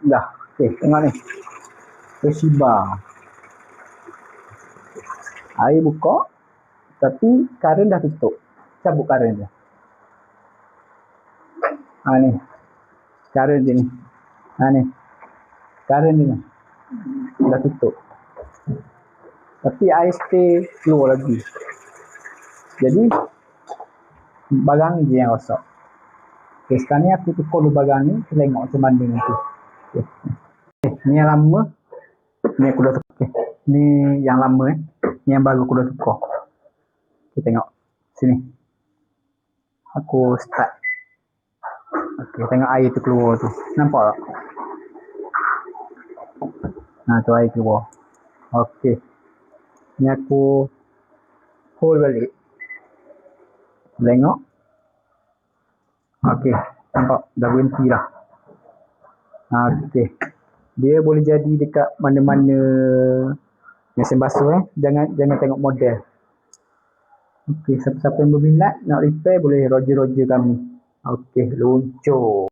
Dah. Okey, tengok ni. Toshiba. Air buka, tapi karen dah tutup. Cabut karen dia. Ni. Karen dia ni. Ni. Karen dia ni. Dah tutup. Tapi air stay keluar lagi. Jadi, barang ni je yang rosak. Okay, sekarang ni aku tukar dulu barang ni. Kita tengok macam mana nanti. Okay. Ni yang lama. Ni aku dah tukar. Okay. Ni yang lama Ni yang baru aku dah tukar. Kita tengok. Sini. Aku start. Okay, tengok air tu keluar tu. Nampak tak? Tu air keluar. Okay. Ni aku hold balik. Tengok. Okey, nampak dah berhenti dah. Okey. Dia boleh jadi dekat mana-mana mesin basuh Jangan tengok model. Okey, siapa-siapa yang berminat nak repair boleh roger kami. Okey, luncur.